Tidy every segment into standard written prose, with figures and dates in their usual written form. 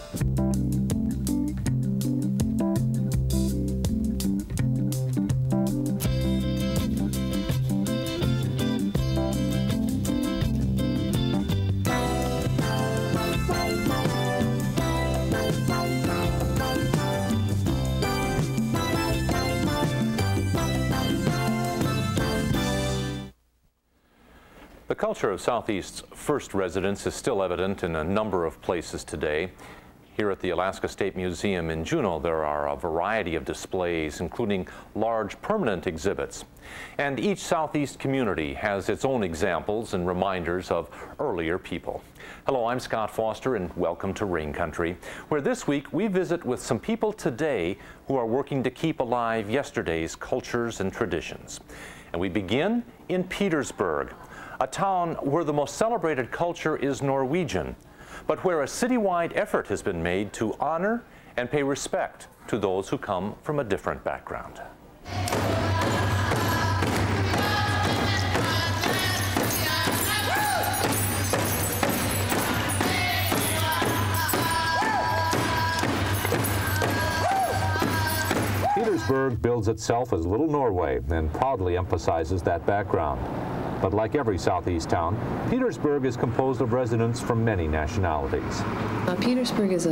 The culture of Southeast's first residents is still evident in a number of places today. Here at the Alaska State Museum in Juneau, there are a variety of displays, including large permanent exhibits. And each Southeast community has its own examples and reminders of earlier people. Hello, I'm Scott Foster, and welcome to Rain Country, where this week we visit with some people today who are working to keep alive yesterday's cultures and traditions. And we begin in Petersburg, a town where the most celebrated culture is Norwegian, but where a citywide effort has been made to honor and pay respect to those who come from a different background. Petersburg bills itself as Little Norway and proudly emphasizes that background. But like every Southeast town, Petersburg is composed of residents from many nationalities. Petersburg is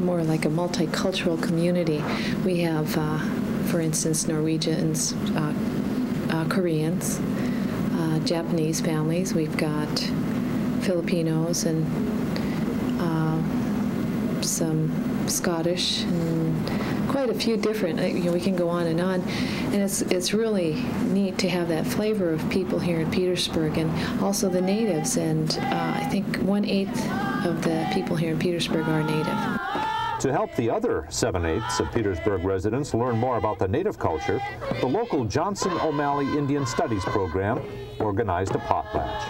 more like a multicultural community. We have, for instance, Norwegians, Koreans, Japanese families. We've got Filipinos and some Scottish and quite a few different. We can go on, and it's really neat to have that flavor of people here in Petersburg, and also the natives. And I think 1/8 of the people here in Petersburg are native. To help the other 7/8 of Petersburg residents learn more about the native culture, the local Johnson O'Malley Indian Studies program organized a potlatch.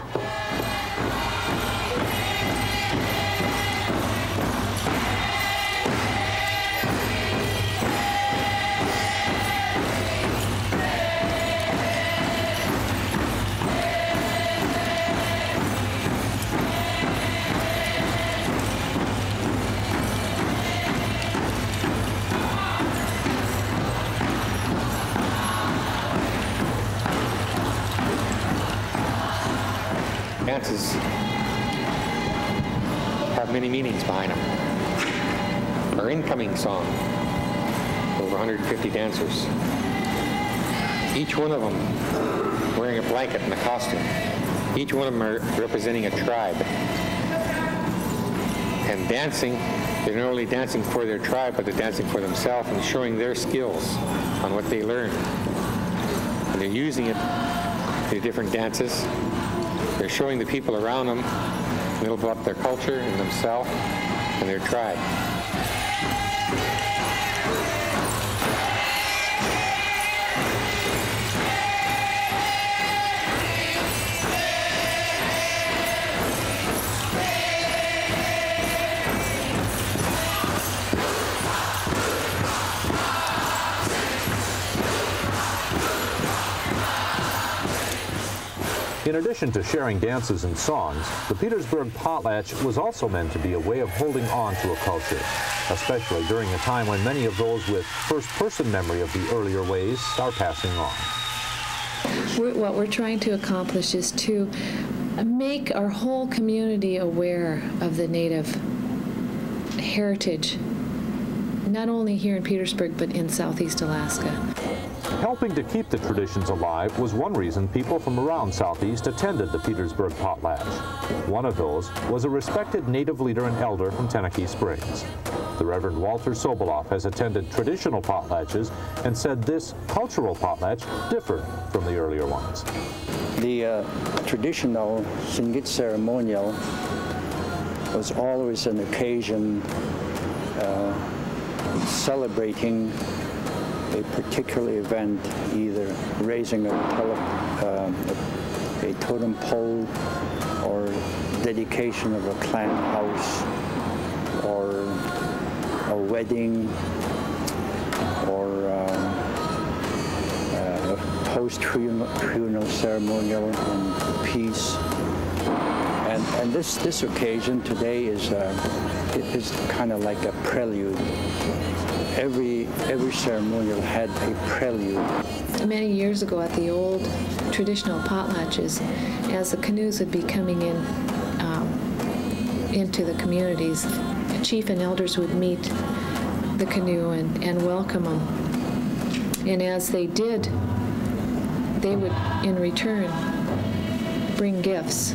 Dances have many meanings behind them. Our incoming song, over 150 dancers, each one of them wearing a blanket and a costume. Each one of them are representing a tribe. And dancing, they're not only dancing for their tribe, but they're dancing for themselves and showing their skills on what they learned. And they're using it in different dances. They're showing the people around them a little about their culture and themselves and their tribe. In addition to sharing dances and songs, the Petersburg potlatch was also meant to be a way of holding on to a culture, especially during a time when many of those with first-person memory of the earlier ways are passing on. What we're trying to accomplish is to make our whole community aware of the native heritage, not only here in Petersburg, but in Southeast Alaska. Helping to keep the traditions alive was one reason people from around Southeast attended the Petersburg potlatch. One of those was a respected native leader and elder from Tenakee Springs. The Reverend Walter Sobolov has attended traditional potlatches and said this cultural potlatch differed from the earlier ones. The traditional Singit ceremonial was always an occasion celebrating a particular event, either raising a totem pole or dedication of a clan house or a wedding or a post-funeral ceremonial and peace. And this occasion today is is kind of like a prelude. Every ceremonial had a prelude. Many years ago at the old traditional potlatches, as the canoes would be coming in into the communities, the chief and elders would meet the canoe and welcome them. And as they did, they would, in return, bring gifts.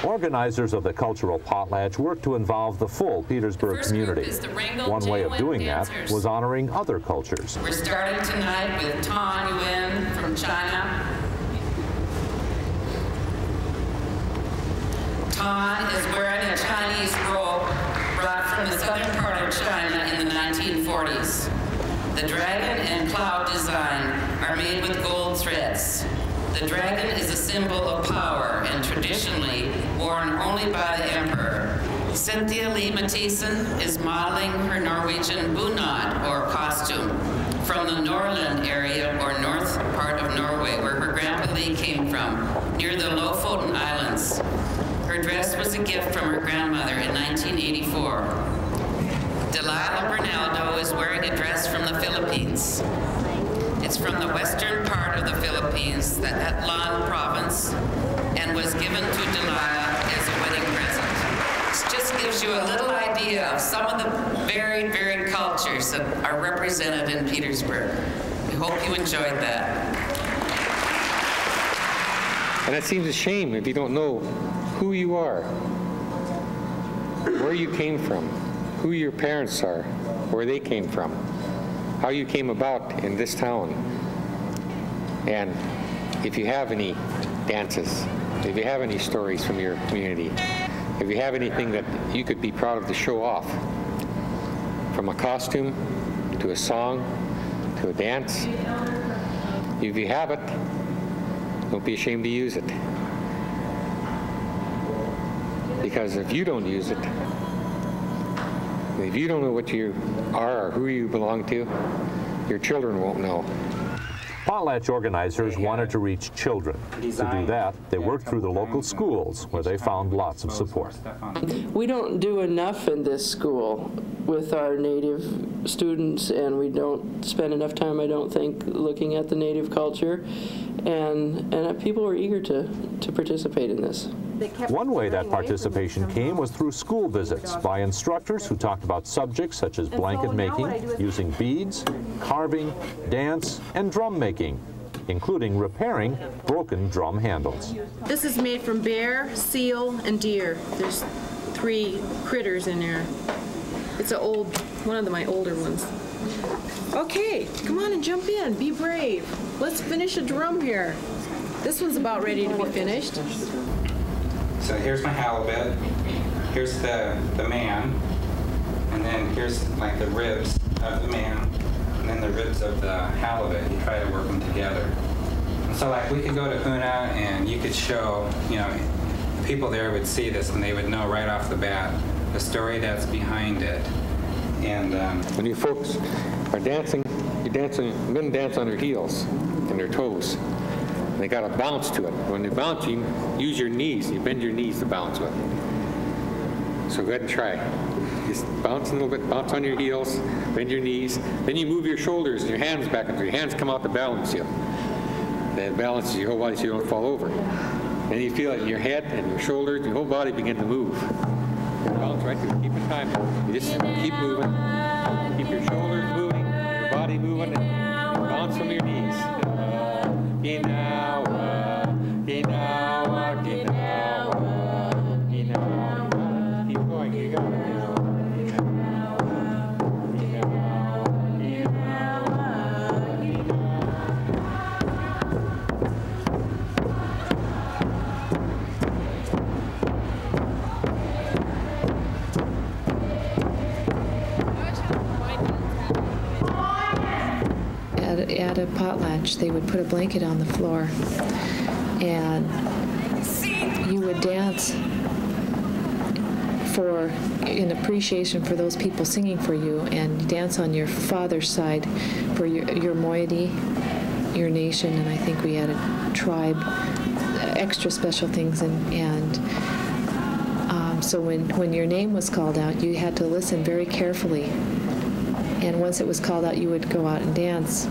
Organizers of the cultural potlatch worked to involve the full Petersburg community. One way of doing that was honoring other cultures. We're starting tonight with Tan Yuan from China. Tan is wearing a Chinese robe brought from the southern part of China in the 1940s. The dragon and cloud design are made with gold threads. The dragon is a symbol of power and traditionally worn only by the emperor. Cynthia Lee Mathisen is modeling her Norwegian bunad, or costume, from the Nordland area, or north part of Norway, where her grandpa Lee came from, near the Lofoten Islands. Her dress was a gift from her grandmother in 1984. Delilah Bernaldo is wearing a dress from the Philippines. It's from the western part of the Philippines, the Atlan province, and was given to Delilah as a wedding present. This just gives you a little idea of some of the varied cultures that are represented in Petersburg. We hope you enjoyed that. And it seems a shame if you don't know who you are, where you came from, who your parents are, where they came from, how you came about in this town. And if you have any dances, if you have any stories from your community, if you have anything that you could be proud of to show off, from a costume to a song to a dance, if you have it, don't be ashamed to use it. Because if you don't use it, if you don't know what you are or who you belong to, your children won't know. Potlatch organizers wanted to reach children. To do that, they worked through the local schools, where they found lots of support. We don't do enough in this school with our Native students, and we don't spend enough time, I don't think, looking at the Native culture. And people were eager to participate in this. One way that participation came was through school visits by instructors who talked about subjects such as blanket making, using beads, carving, dance, and drum making, including repairing broken drum handles. This is made from bear, seal, and deer. There's 3 critters in there. It's one of my older ones. Okay, come on and jump in. Be brave. Let's finish a drum here. This one's about ready to be finished. So here's my halibut, here's the man, and then here's like the ribs of the man, and then the ribs of the halibut. You try to work them together. And so like we could go to Huna and you could show, people there would see this and they would know right off the bat the story that's behind it. And when you folks are dancing, men dance on their heels and their toes. They got a bounce to it. When you bounce, you use your knees. You bend your knees to bounce with. So go ahead and try. Just bounce a little bit, bounce on your heels, bend your knees. Then you move your shoulders and your hands back and your hands come out to balance you. That balances your whole body so you don't fall over. And you feel it in your head and your shoulders, your whole body begin to move. Bounce right there. Keep it time. You just keep moving. Keep your shoulders moving, your body moving, and bounce from your knees. Keep going, you got it. At a potlatch, they would put a blanket on the floor, and you would dance in appreciation for those people singing for you, and you dance on your father's side for your moiety, your nation, and I think we added tribe, extra special things, and so when your name was called out, you had to listen very carefully, and once it was called out, you would go out and dance.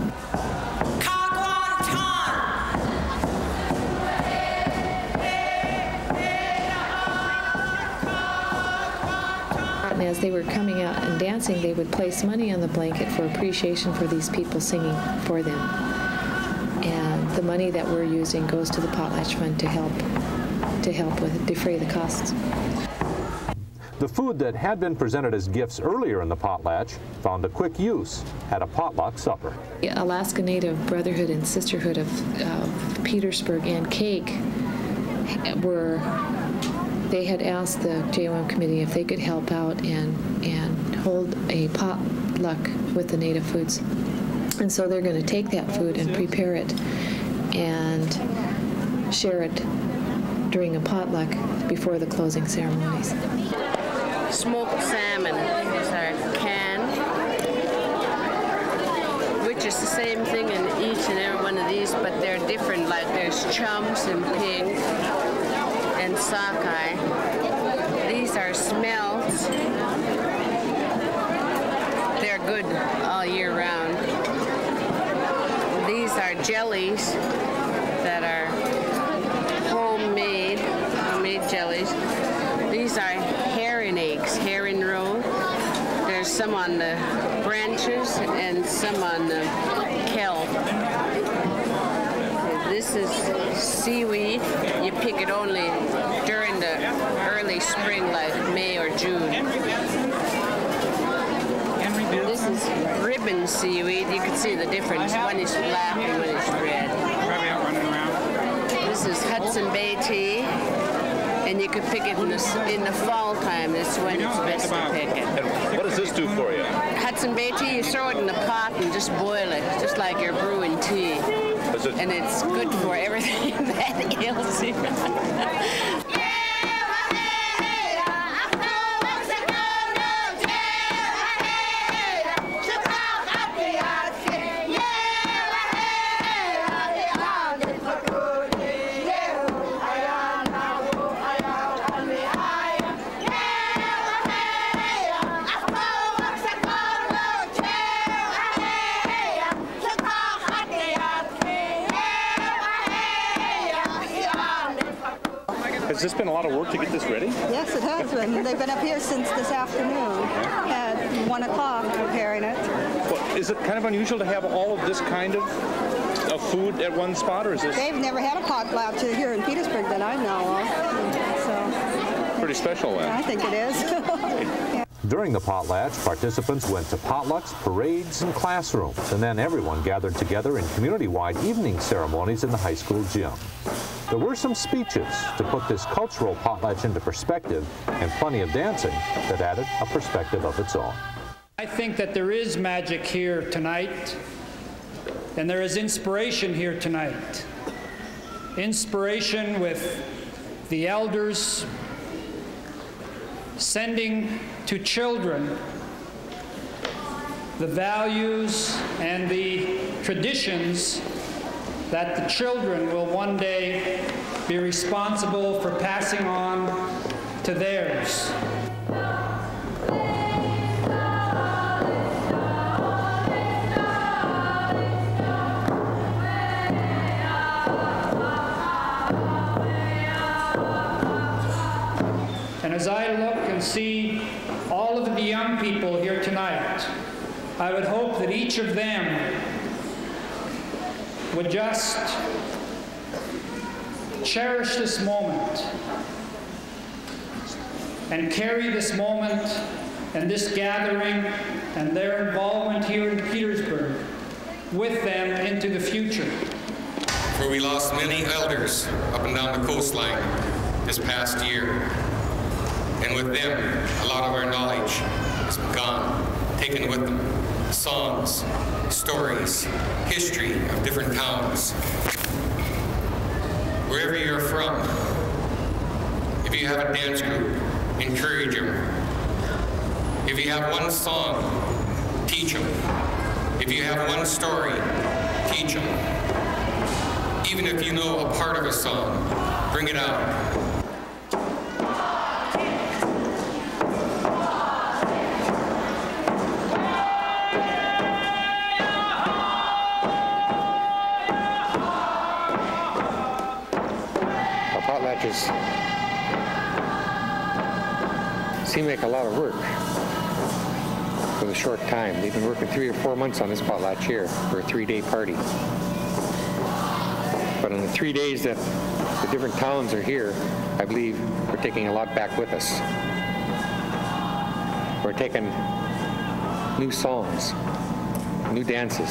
And as they were coming out and dancing, they would place money on the blanket for appreciation for these people singing for them. And the money that we're using goes to the potlatch fund to help defray the costs. The food that had been presented as gifts earlier in the potlatch found a quick use at a potluck supper. The Alaska Native Brotherhood and Sisterhood of Petersburg and Cake they had asked the JOM committee if they could help out and hold a potluck with the native foods. And so they're going to take that food and prepare it and share it during a potluck before the closing ceremonies. Smoked salmon is our can, which is the same thing in each and every one of these, but they're different. Like there's chums and pink and sockeye. These are smelts. They're good all year round. These are jellies that are homemade jellies. These are herring eggs, herring roe. There's some on the branches and some on the kelp. This is seaweed. You pick it only during the early spring, like May or June. This is ribbon seaweed. You can see the difference. One is black and one is red. This is Hudson Bay tea. And you can pick it in the fall time. That's when it's best to pick it. And what does this do for you? Hudson Bay tea, you throw it in the pot and just boil it, just like you're brewing tea. And it's good for everything that ails you. Has this been a lot of work to get this ready? Yes, it has been. They've been up here since this afternoon at 1 o'clock preparing it. Well, is it kind of unusual to have all of this kind of food at one spot, or is this? They've never had a potlatch here in Petersburg that I know of. So pretty special then. I think it is. Yeah. During the potlatch, participants went to potlucks, parades, and classrooms, and then everyone gathered together in community-wide evening ceremonies in the high school gym. There were some speeches to put this cultural potlatch into perspective, and plenty of dancing that added a perspective of its own. I think that there is magic here tonight, and there is inspiration here tonight. Inspiration with the elders sending to children the values and the traditions that the children will one day be responsible for passing on to theirs. And as I look and see all of the young people here tonight, I would hope that each of them would just cherish this moment and carry this moment and this gathering and their involvement here in Petersburg with them into the future. For we lost many elders up and down the coastline this past year. And with them, a lot of our knowledge has gone, taken with them. Songs, stories, history of different towns. Wherever you're from, if you have a dance group, encourage them. If you have one song, teach them. If you have one story, teach them. Even if you know a part of a song, bring it out. Potlatches seem like a lot of work for a short time. They've been working 3 or 4 months on this potlatch here for a 3-day party. But in the 3 days that the different towns are here, I believe we're taking a lot back with us. We're taking new songs, new dances.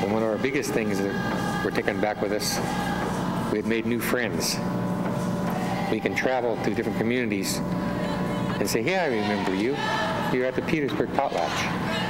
And one of our biggest things that we're taking back with us, we've made new friends. We can travel to different communities and say, yeah, I remember you. You're at the Petersburg potlatch.